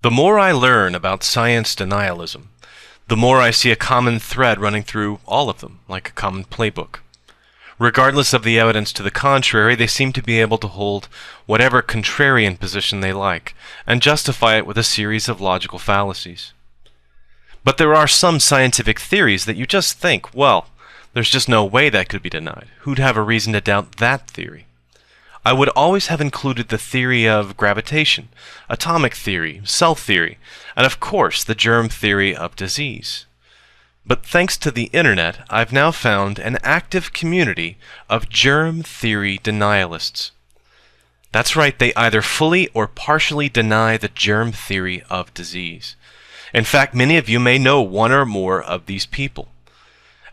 The more I learn about science denialism, the more I see a common thread running through all of them, like a common playbook. Regardless of the evidence to the contrary, they seem to be able to hold whatever contrarian position they like, and justify it with a series of logical fallacies. But there are some scientific theories that you just think, well, there's just no way that could be denied. Who'd have a reason to doubt that theory? I would always have included the theory of gravitation, atomic theory, cell theory, and of course the germ theory of disease. But thanks to the internet, I've now found an active community of germ theory denialists. That's right, they either fully or partially deny the germ theory of disease. In fact, many of you may know one or more of these people.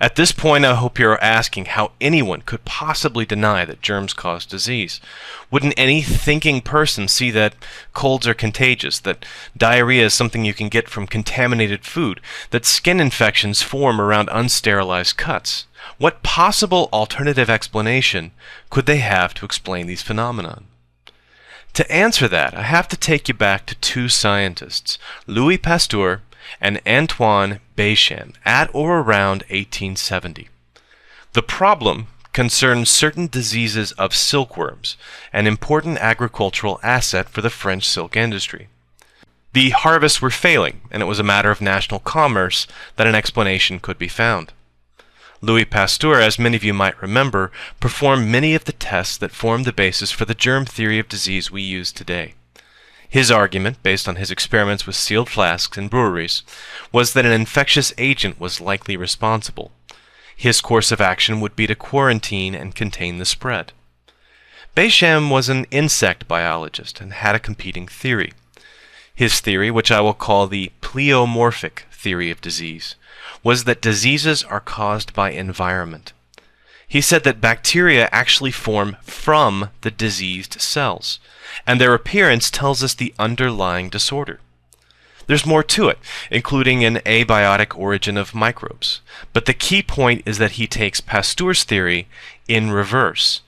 At this point, I hope you're asking how anyone could possibly deny that germs cause disease. Wouldn't any thinking person see that colds are contagious, that diarrhea is something you can get from contaminated food, that skin infections form around unsterilized cuts? What possible alternative explanation could they have to explain these phenomena? To answer that, I have to take you back to two scientists, Louis Pasteur and Antoine Béchamp, at or around 1870. The problem concerns certain diseases of silkworms, an important agricultural asset for the French silk industry. The harvests were failing, and it was a matter of national commerce that an explanation could be found. Louis Pasteur, as many of you might remember, performed many of the tests that formed the basis for the germ theory of disease we use today. His argument, based on his experiments with sealed flasks in breweries, was that an infectious agent was likely responsible. His course of action would be to quarantine and contain the spread. Béchamp was an insect biologist and had a competing theory. His theory, which I will call the pleomorphic theory of disease, was that diseases are caused by environment. He said that bacteria actually form from the diseased cells, and their appearance tells us the underlying disorder. There's more to it, including an abiotic origin of microbes. But the key point is that he takes Pasteur's theory in reverse.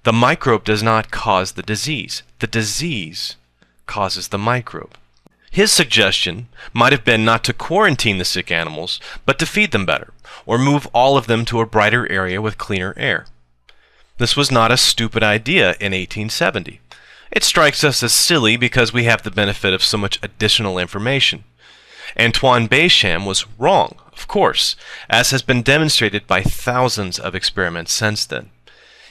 The microbe does not cause the disease causes the microbe. His suggestion might have been not to quarantine the sick animals, but to feed them better, or move all of them to a brighter area with cleaner air. This was not a stupid idea in 1870. It strikes us as silly because we have the benefit of so much additional information. Antoine Béchamp was wrong, of course, as has been demonstrated by thousands of experiments since then.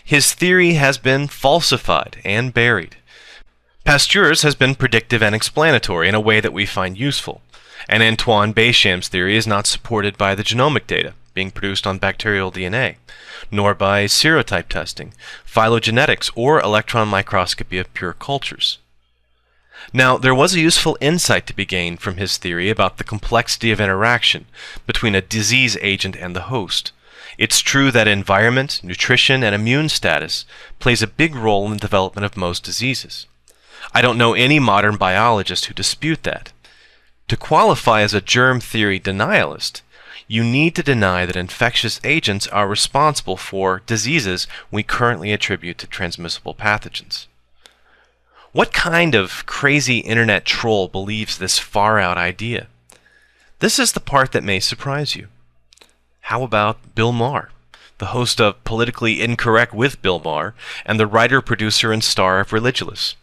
His theory has been falsified and buried. Pasteur's has been predictive and explanatory in a way that we find useful, and Antoine Béchamp's theory is not supported by the genomic data being produced on bacterial DNA, nor by serotype testing, phylogenetics, or electron microscopy of pure cultures. Now, there was a useful insight to be gained from his theory about the complexity of interaction between a disease agent and the host. It's true that environment, nutrition, and immune status plays a big role in the development of most diseases. I don't know any modern biologist who dispute that. To qualify as a germ theory denialist, you need to deny that infectious agents are responsible for diseases we currently attribute to transmissible pathogens. What kind of crazy internet troll believes this far-out idea? This is the part that may surprise you. How about Bill Maher, the host of Politically Incorrect with Bill Maher, and the writer, producer, and star of Religulous?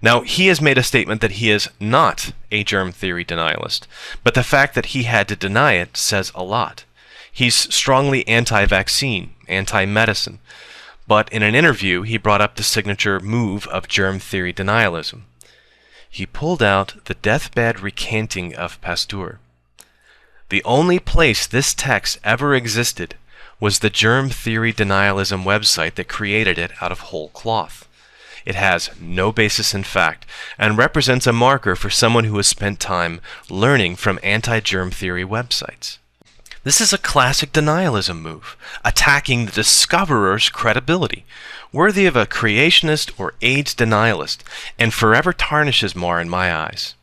Now, he has made a statement that he is not a germ theory denialist, but the fact that he had to deny it says a lot. He's strongly anti-vaccine, anti-medicine, but in an interview he brought up the signature move of germ theory denialism. He pulled out the deathbed recanting of Pasteur. The only place this text ever existed was the germ theory denialism website that created it out of whole cloth. It has no basis in fact, and represents a marker for someone who has spent time learning from anti-germ theory websites. This is a classic denialism move, attacking the discoverer's credibility, worthy of a creationist or AIDS denialist, and forever tarnishes Maher in my eyes.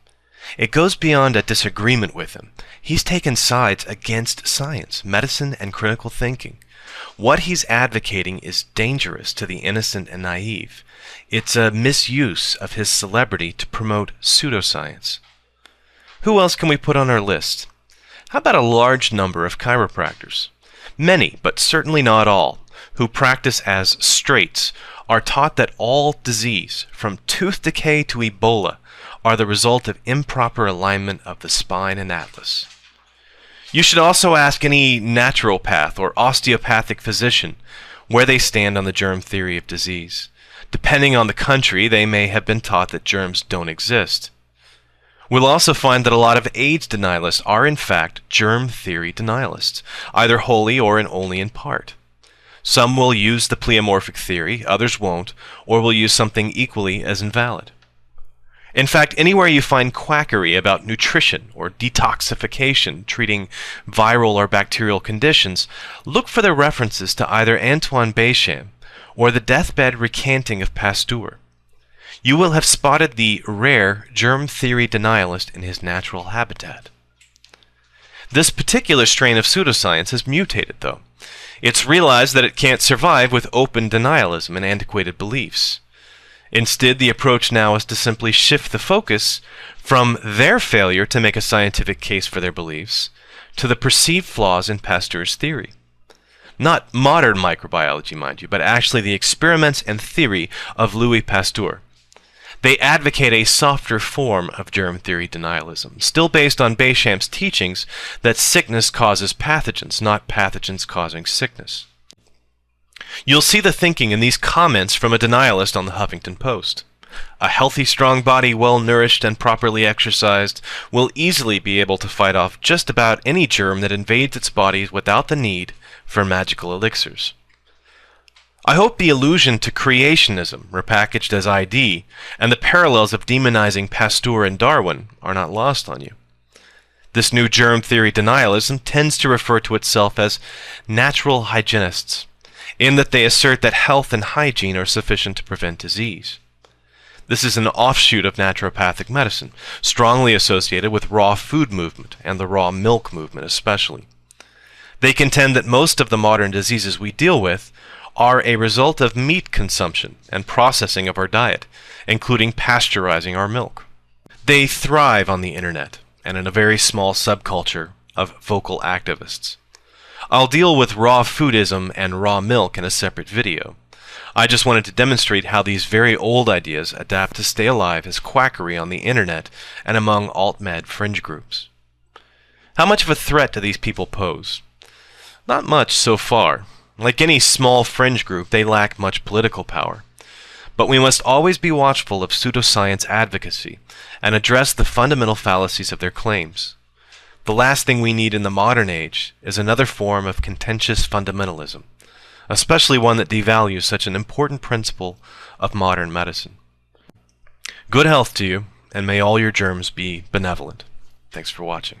It goes beyond a disagreement with him. He's taken sides against science, medicine, and critical thinking. What he's advocating is dangerous to the innocent and naive. It's a misuse of his celebrity to promote pseudoscience. Who else can we put on our list? How about a large number of chiropractors? Many, but certainly not all, who practice as straights are taught that all disease, from tooth decay to Ebola, are the result of improper alignment of the spine and atlas. You should also ask any naturopath or osteopathic physician where they stand on the germ theory of disease. Depending on the country, they may have been taught that germs don't exist. We'll also find that a lot of AIDS denialists are in fact germ theory denialists, either wholly or only in part. Some will use the pleomorphic theory, others won't, or will use something equally as invalid. In fact, anywhere you find quackery about nutrition or detoxification treating viral or bacterial conditions, look for the references to either Antoine Béchamp or the deathbed recanting of Pasteur. You will have spotted the rare germ theory denialist in his natural habitat. This particular strain of pseudoscience has mutated, though. It's realized that it can't survive with open denialism and antiquated beliefs. Instead, the approach now is to simply shift the focus from their failure to make a scientific case for their beliefs to the perceived flaws in Pasteur's theory. Not modern microbiology, mind you, but actually the experiments and theory of Louis Pasteur. They advocate a softer form of germ theory denialism, still based on Béchamp's teachings that sickness causes pathogens, not pathogens causing sickness. You'll see the thinking in these comments from a denialist on the Huffington Post. A healthy, strong body, well-nourished and properly exercised, will easily be able to fight off just about any germ that invades its body without the need for magical elixirs. I hope the allusion to creationism, repackaged as ID, and the parallels of demonizing Pasteur and Darwin are not lost on you. This new germ theory denialism tends to refer to itself as natural hygienists, in that they assert that health and hygiene are sufficient to prevent disease. This is an offshoot of naturopathic medicine, strongly associated with raw food movement, and the raw milk movement especially. They contend that most of the modern diseases we deal with are a result of meat consumption and processing of our diet, including pasteurizing our milk. They thrive on the internet, and in a very small subculture of vocal activists. I'll deal with raw foodism and raw milk in a separate video. I just wanted to demonstrate how these very old ideas adapt to stay alive as quackery on the internet and among alt-med fringe groups. How much of a threat do these people pose? Not much so far. Like any small fringe group, they lack much political power. But we must always be watchful of pseudoscience advocacy and address the fundamental fallacies of their claims. The last thing we need in the modern age is another form of contentious fundamentalism, especially one that devalues such an important principle of modern medicine. Good health to you, and may all your germs be benevolent. Thanks for watching.